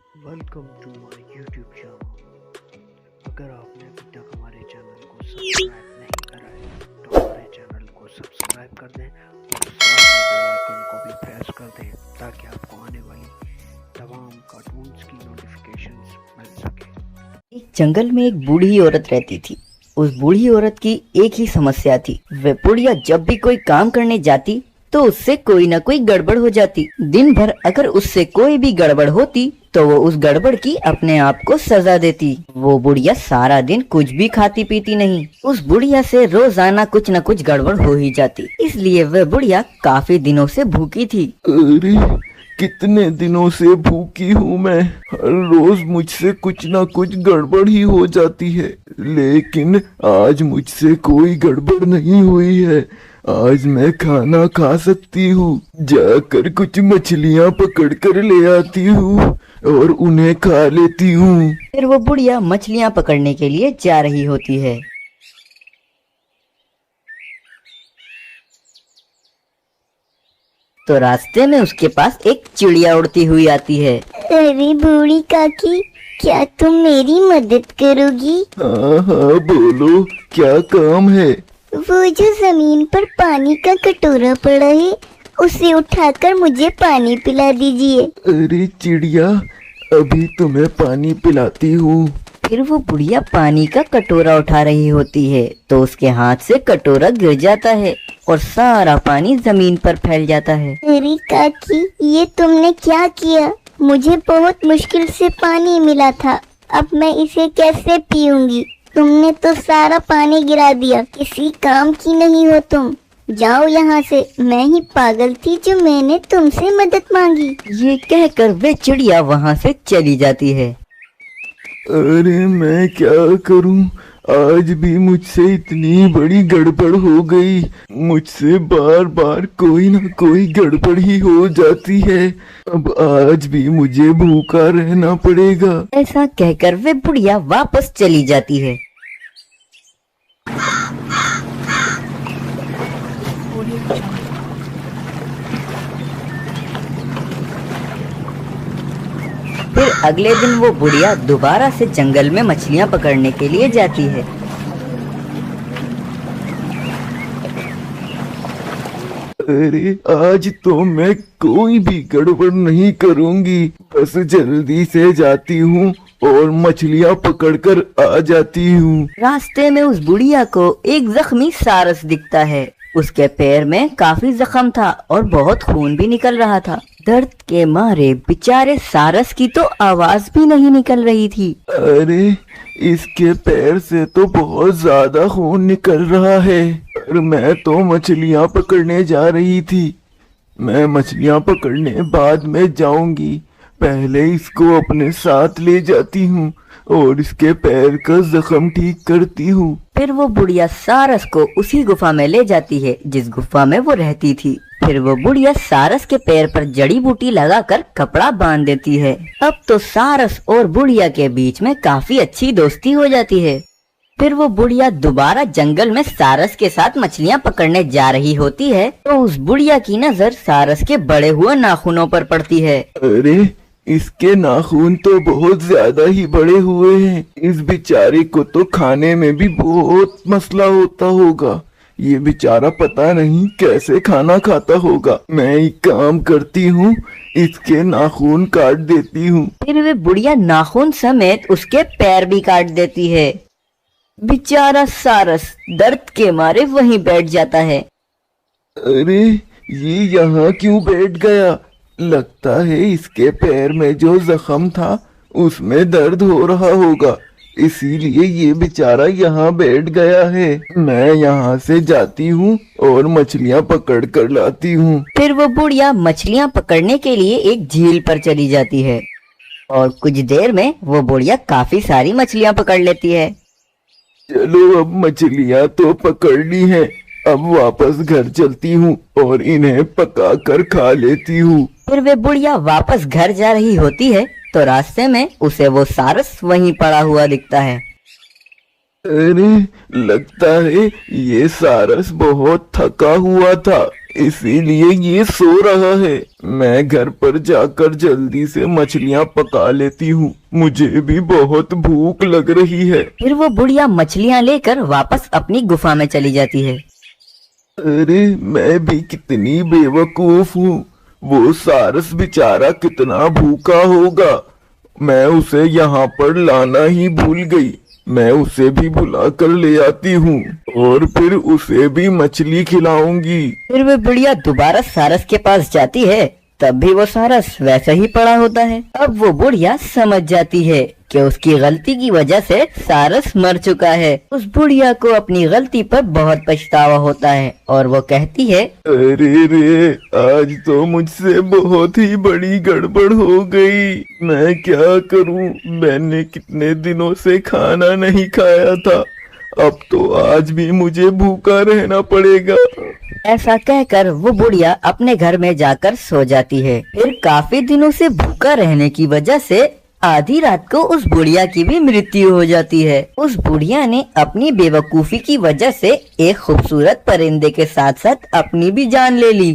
Welcome to my YouTube channel. अगर आपने अभी तक हमारे चैनल को सब्सक्राइब नहीं करा है तो हमारे चैनल को सब्सक्राइब कर दें और साथ में बेल आइकन को भी प्रेस कर दें ताकि आपको आने वाली तमाम कार्टून्स की नोटिफिकेशंस मिल सके। एक जंगल में एक बूढ़ी औरत रहती थी। उस बूढ़ी औरत की एक ही समस्या थी। वह बुढ़िया जब भी कोई काम करने जाती तो उससे कोई न कोई गड़बड़ हो जाती। दिन भर अगर उससे कोई भी गड़बड़ होती तो वो उस गड़बड़ की अपने आप को सजा देती। वो बुढ़िया सारा दिन कुछ भी खाती पीती नहीं। उस बुढ़िया से रोजाना कुछ न कुछ गड़बड़ हो ही जाती, इसलिए वह बुढ़िया काफी दिनों से भूखी थी। अरे कितने दिनों से भूखी हूँ मैं। हर रोज मुझसे कुछ ना कुछ गड़बड़ ही हो जाती है, लेकिन आज मुझसे कोई गड़बड़ नहीं हुई है। आज मैं खाना खा सकती हूँ। जाकर कुछ मछलियाँ पकड़ कर ले आती हूँ और उन्हें खा लेती हूँ। फिर वो बुढ़िया मछलियाँ पकड़ने के लिए जा रही होती है। तो रास्ते में उसके पास एक चिड़िया उड़ती हुई आती है। अरे बूढ़ी काकी, क्या तुम मेरी मदद करोगी? हाँ हाँ बोलो, क्या काम है? वो जो जमीन पर पानी का कटोरा पड़ा है उसे उठाकर मुझे पानी पिला दीजिए। अरे चिड़िया, अभी तुम्हें पानी पिलाती हूँ। फिर वो बुढ़िया पानी का कटोरा उठा रही होती है तो उसके हाथ से कटोरा गिर जाता है और सारा पानी जमीन पर फैल जाता है। अरे काकी, ये तुमने क्या किया? मुझे बहुत मुश्किल से पानी मिला था, अब मैं इसे कैसे पीऊंगी? तुमने तो सारा पानी गिरा दिया, किसी काम की नहीं हो तुम। जाओ यहाँ से, मैं ही पागल थी जो मैंने तुमसे मदद मांगी। ये कहकर वे चिड़िया वहाँ से चली जाती है। अरे मैं क्या करूं, आज भी मुझसे इतनी बड़ी गड़बड़ हो गई। मुझसे बार बार कोई ना कोई गड़बड़ ही हो जाती है। अब आज भी मुझे भूखा रहना पड़ेगा। ऐसा कहकर वे बुढ़िया वापस चली जाती है। फिर अगले दिन वो बुढ़िया दोबारा से जंगल में मछलियाँ पकड़ने के लिए जाती है। अरे आज तो मैं कोई भी गड़बड़ नहीं करूंगी। बस जल्दी से जाती हूँ और मछलियाँ पकड़कर आ जाती हूँ। रास्ते में उस बुढ़िया को एक जख्मी सारस दिखता है। उसके पैर में काफी जख्म था और बहुत खून भी निकल रहा था। दर्द के मारे बेचारे सारस की तो आवाज भी नहीं निकल रही थी। अरे इसके पैर से तो बहुत ज्यादा खून निकल रहा है। पर मैं तो मछलियाँ पकड़ने जा रही थी। मैं मछलियाँ पकड़ने बाद में जाऊंगी। पहले इसको अपने साथ ले जाती हूँ और इसके पैर का जख्म ठीक करती हूँ। फिर वो बुढ़िया सारस को उसी गुफा में ले जाती है जिस गुफा में वो रहती थी। फिर वो बुढ़िया सारस के पैर पर जड़ी बूटी लगाकर कपड़ा बांध देती है। अब तो सारस और बुढ़िया के बीच में काफी अच्छी दोस्ती हो जाती है। फिर वो बुढ़िया दोबारा जंगल में सारस के साथ मछलियाँ पकड़ने जा रही होती है तो उस बुढ़िया की नजर सारस के बड़े हुए नाखूनों पर पड़ती है। अरे इसके नाखून तो बहुत ज्यादा ही बड़े हुए हैं। इस बेचारे को तो खाने में भी बहुत मसला होता होगा। ये बेचारा पता नहीं कैसे खाना खाता होगा। मैं एक काम करती हूँ, इसके नाखून काट देती हूँ। फिर वे बुढ़िया नाखून समेत उसके पैर भी काट देती है। बेचारा सारस दर्द के मारे वहीं बैठ जाता है। अरे ये यहाँ क्यों बैठ गया? लगता है इसके पैर में जो जख्म था उसमें दर्द हो रहा होगा, इसीलिए ये बेचारा यहाँ बैठ गया है। मैं यहाँ से जाती हूँ और मछलियाँ पकड़ कर लाती हूँ। फिर वो बुढ़िया मछलियाँ पकड़ने के लिए एक झील पर चली जाती है और कुछ देर में वो बुढ़िया काफी सारी मछलियाँ पकड़ लेती है। चलो अब मछलियाँ तो पकड़ ली हैं, अब वापस घर चलती हूँ और इन्हें पका कर खा लेती हूँ। फिर वे बुढ़िया वापस घर जा रही होती है तो रास्ते में उसे वो सारस वहीं पड़ा हुआ दिखता है। अरे लगता है ये सारस बहुत थका हुआ था, इसीलिए ये सो रहा है। मैं घर पर जाकर जल्दी से मछलियाँ पका लेती हूँ, मुझे भी बहुत भूख लग रही है। फिर वो बुढ़िया मछलियाँ लेकर वापस अपनी गुफा में चली जाती है। अरे मैं भी कितनी बेवकूफ हूँ, वो सारस बेचारा कितना भूखा होगा, मैं उसे यहाँ पर लाना ही भूल गई। मैं उसे भी बुला कर ले आती हूँ और फिर उसे भी मछली खिलाऊंगी। फिर वो बुढ़िया दोबारा सारस के पास जाती है, तब भी वो सारस वैसा ही पड़ा होता है। अब वो बुढ़िया समझ जाती है कि उसकी गलती की वजह से सारस मर चुका है। उस बुढ़िया को अपनी गलती पर बहुत पछतावा होता है और वो कहती है, अरे रे, आज तो मुझसे बहुत ही बड़ी गड़बड़ हो गई। मैं क्या करूं? मैंने कितने दिनों से खाना नहीं खाया था, अब तो आज भी मुझे भूखा रहना पड़ेगा। ऐसा कहकर वो बुढ़िया अपने घर में जाकर सो जाती है। फिर काफी दिनों से भूखा रहने की वजह से आधी रात को उस बुढ़िया की भी मृत्यु हो जाती है। उस बुढ़िया ने अपनी बेवकूफी की वजह से एक खूबसूरत परिंदे के साथ साथ अपनी भी जान ले ली।